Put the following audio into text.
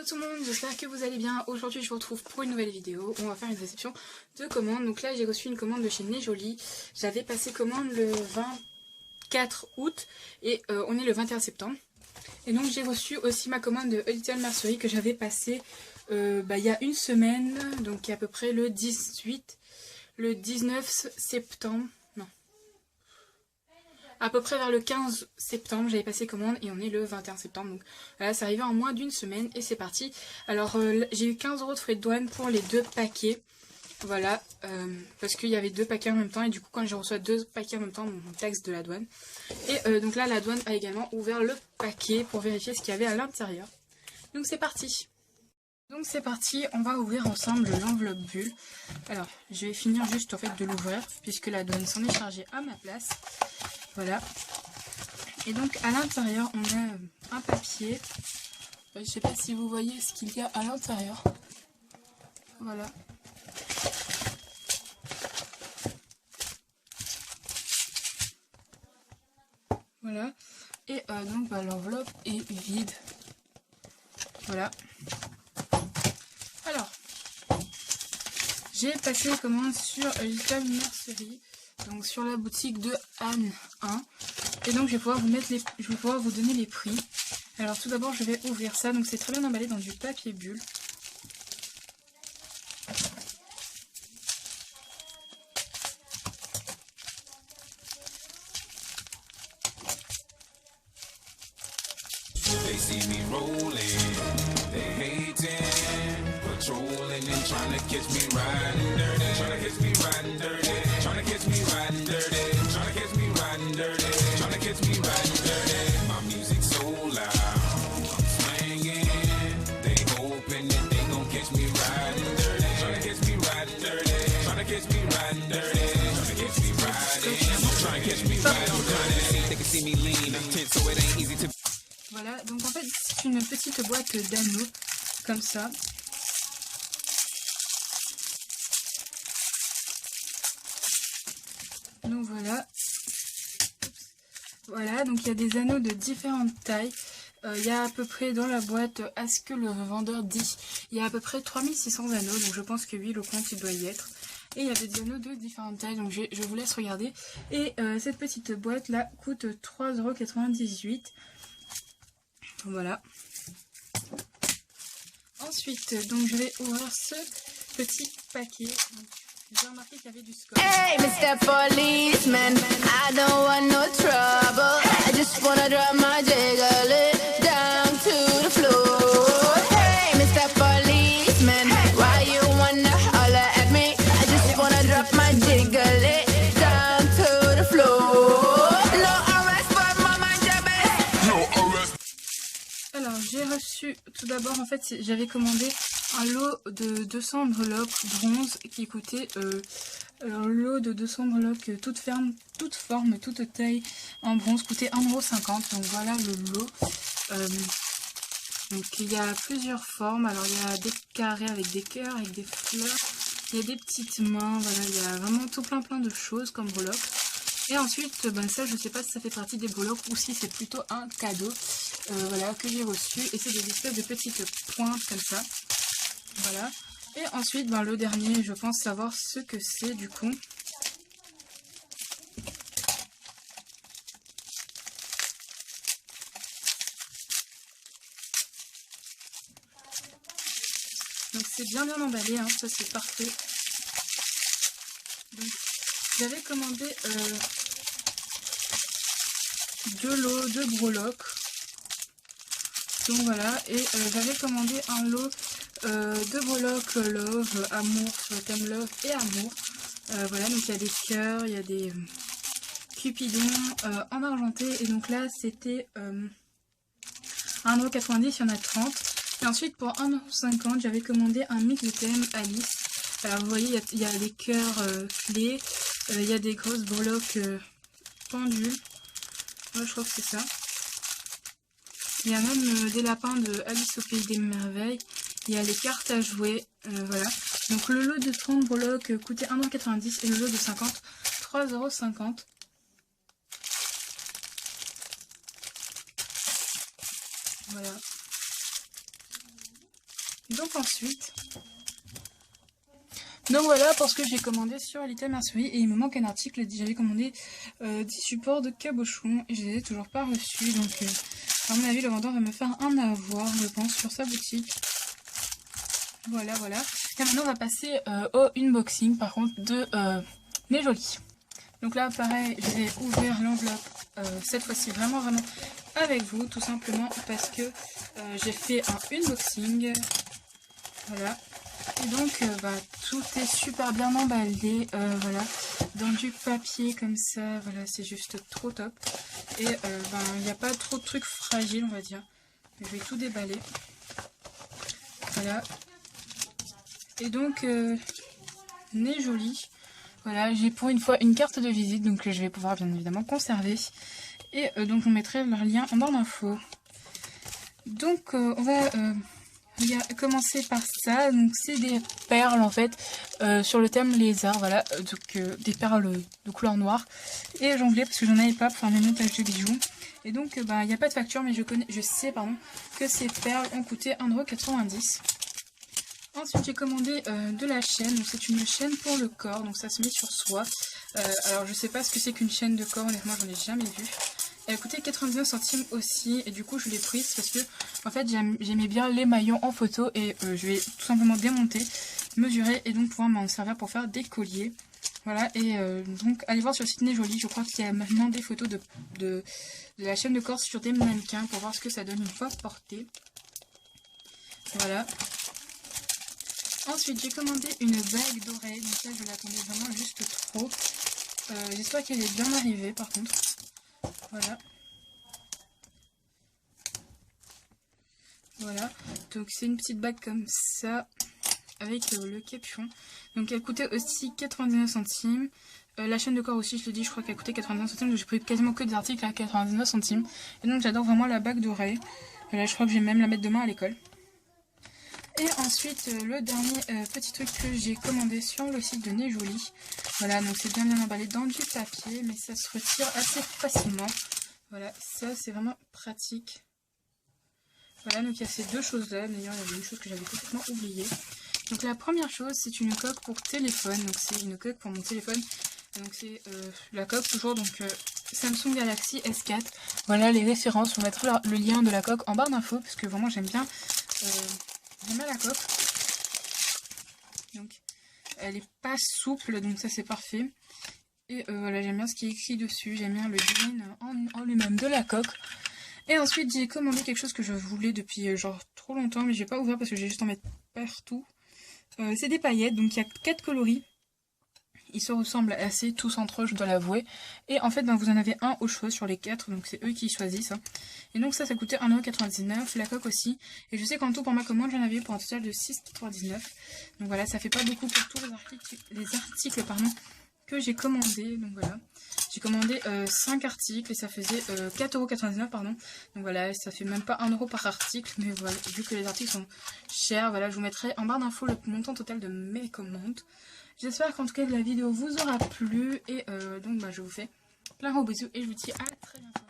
Hello tout le monde, j'espère que vous allez bien. Aujourd'hui je vous retrouve pour une nouvelle vidéo. On va faire une réception de commande. Donc là j'ai reçu une commande de chez Nejoli. J'avais passé commande le 24 août et on est le 21 septembre. Et donc j'ai reçu aussi ma commande de A Little Mercery que j'avais passée il y a une semaine. Donc à peu près le 19 septembre. À peu près vers le 15 septembre, j'avais passé commande et on est le 21 septembre. Donc là, c'est arrivé en moins d'une semaine et c'est parti. Alors, j'ai eu 15 € de frais de douane pour les deux paquets. Voilà, parce qu'il y avait deux paquets en même temps et du coup, quand je reçois deux paquets en même temps, on taxe de la douane. Et donc là, la douane a également ouvert le paquet pour vérifier ce qu'il y avait à l'intérieur. Donc c'est parti. Donc c'est parti, on va ouvrir ensemble l'enveloppe bulle. Alors, je vais finir juste en fait de l'ouvrir puisque la douane s'en est chargée à ma place. Voilà. Et donc à l'intérieur on a un papier. Je sais pas si vous voyez ce qu'il y a à l'intérieur. Voilà. Voilà. Et donc l'enveloppe est vide. Voilà. Alors, j'ai passé commande sur A Little Mercery. Donc sur la boutique de Anne 1. Et donc je vais pouvoir vous donner les prix. Alors tout d'abord je vais ouvrir ça. Donc c'est très bien emballé dans du papier bulle. Voilà, donc en fait c'est une petite boîte d'anneaux comme ça. Donc voilà. Voilà, donc il y a des anneaux de différentes tailles. Il y a à peu près dans la boîte, à ce que le vendeur dit, il y a à peu près 3600 anneaux. Donc je pense que oui, le compte il doit y être. Et il y a des anneaux de différentes tailles, donc je vous laisse regarder. Et cette petite boîte là coûte 3,98 €. Voilà. Ensuite, donc je vais ouvrir ce petit paquet. J'ai remarqué qu'il y avait du scotch. Hey, Mr. Policeman, I don't want no trouble. I just wanna drop my jiggle down to the floor. Hey, Mr. Policeman, why you wanna holler at me? I just wanna drop my jiggle down to the floor. No arrest, but mama jabber. No arrest. Alors, j'ai reçu, tout d'abord, en fait, j'avais commandé un lot de 200 breloques bronze qui coûtait, un lot de 200 breloques toute forme, toute taille en bronze coûtait 1,50 €. Donc voilà le lot. Donc il y a plusieurs formes. Alors il y a des carrés avec des cœurs, avec des fleurs. Il y a des petites mains. Voilà, il y a vraiment tout plein de choses comme breloques. Et ensuite, ça je sais pas si ça fait partie des breloques ou si c'est plutôt un cadeau. Voilà, que j'ai reçu. Et c'est des espèces de petites pointes comme ça. Voilà. Et ensuite, le dernier, je pense savoir ce que c'est du coup. Donc c'est bien emballé, hein, ça c'est parfait. Donc j'avais commandé deux lots de breloques. Donc voilà, et j'avais commandé un lot de breloques love, amour, sur le thème love et amour. Voilà, donc il y a des cœurs, il y a des cupidons en argenté. Et donc là c'était 1,90 €, il y en a 30. Et ensuite pour 1,50 € j'avais commandé un mix de thème Alice. Alors vous voyez il y a des cœurs clés, il y a des grosses breloques pendules. Ouais, je crois que c'est ça. Il y a même des lapins de Alice au Pays des Merveilles. Il y a les cartes à jouer. Voilà. Donc le lot de 30 breloques coûtait 1,90 € et le lot de 50, 3,50 €. Voilà. Donc ensuite... Donc voilà pour ce que j'ai commandé sur Little Mercery. Et il me manque un article. J'avais commandé 10 supports de cabochon et je les ai toujours pas reçus. Donc à mon avis le vendeur va me faire un avoir, je pense, sur sa boutique. Voilà. Et maintenant on va passer au unboxing par contre de mes jolis. Donc là pareil, je vais ouvrir l'enveloppe cette fois-ci vraiment avec vous, tout simplement parce que j'ai fait un unboxing. Voilà. Et donc tout est super bien emballé, voilà, dans du papier comme ça, voilà, c'est juste trop top. Et il n'y a pas trop de trucs fragiles, on va dire. Je vais tout déballer. Voilà. Et donc, nez joli. Voilà, j'ai pour une fois une carte de visite, donc je vais pouvoir bien évidemment conserver. Et donc on mettrait leur lien en barre d'infos. Donc on va commencer par ça. Donc c'est des perles en fait sur le thème lézard, voilà, donc des perles de couleur noire. Et j'en voulais parce que j'en avais pas pour faire mes montages de bijoux. Et donc il n'y a pas de facture, mais je sais que ces perles ont coûté 1,90 €. Ensuite j'ai commandé de la chaîne, donc c'est une chaîne pour le corps, donc ça se met sur soi. Alors je sais pas ce que c'est qu'une chaîne de corps, honnêtement j'en ai jamais vu. Elle coûtait 99 centimes aussi, et du coup je l'ai prise parce que en fait j'aimais bien les maillons en photo et je vais tout simplement démonter, mesurer et donc pouvoir m'en servir pour faire des colliers. Voilà, et donc allez voir sur le site Nez Joli, je crois qu'il y a maintenant des photos de la chaîne de corps sur des mannequins pour voir ce que ça donne une fois portée. Voilà. Ensuite j'ai commandé une bague d'oreille, donc là je l'attendais vraiment juste trop. J'espère qu'elle est bien arrivée par contre. Voilà. Voilà, donc c'est une petite bague comme ça avec le capuchon. Donc elle coûtait aussi 99 centimes. La chaîne de corps aussi, je le dis, je crois qu'elle coûtait 99 centimes. Donc j'ai pris quasiment que des articles à 99 centimes. Et donc j'adore vraiment la bague d'oreille. Voilà, je crois que je vais même la mettre demain à l'école. Et ensuite le dernier petit truc que j'ai commandé sur le site de Nez Joli. Voilà, donc c'est bien emballé dans du papier, mais ça se retire assez facilement. Voilà, ça c'est vraiment pratique. Voilà, donc il y a ces deux choses là. D'ailleurs il y avait une chose que j'avais complètement oubliée. Donc la première chose c'est une coque pour téléphone. Donc c'est une coque pour mon téléphone. Donc c'est la coque toujours, donc Samsung Galaxy S4. Voilà les références, on mettra le lien de la coque en barre d'infos parce que vraiment j'aime bien la coque. Donc elle est pas souple, donc ça c'est parfait. Et voilà, j'aime bien ce qui est écrit dessus, j'aime bien le design en lui-même de la coque. Et ensuite j'ai commandé quelque chose que je voulais depuis genre trop longtemps, mais je vais pas ouvrir parce que j'ai juste en mettre partout. C'est des paillettes, donc il y a 4 coloris. Ils se ressemblent assez tous entre eux, je dois l'avouer. Et en fait, vous en avez un au choix sur les 4, donc c'est eux qui choisissent. Et donc ça coûtait 1,99 €, la coque aussi. Et je sais qu'en tout, pour ma commande, j'en avais pour un total de 6,99 €. Donc voilà, ça fait pas beaucoup pour tous les articles que j'ai commandés. Donc voilà, j'ai commandé 5 articles et ça faisait 4,99 €, pardon. Donc voilà, ça fait même pas 1 € par article. Mais voilà, vu que les articles sont chers, voilà, je vous mettrai en barre d'infos le montant total de mes commandes. J'espère qu'en tout cas la vidéo vous aura plu et donc je vous fais plein gros bisous et je vous dis à très bientôt.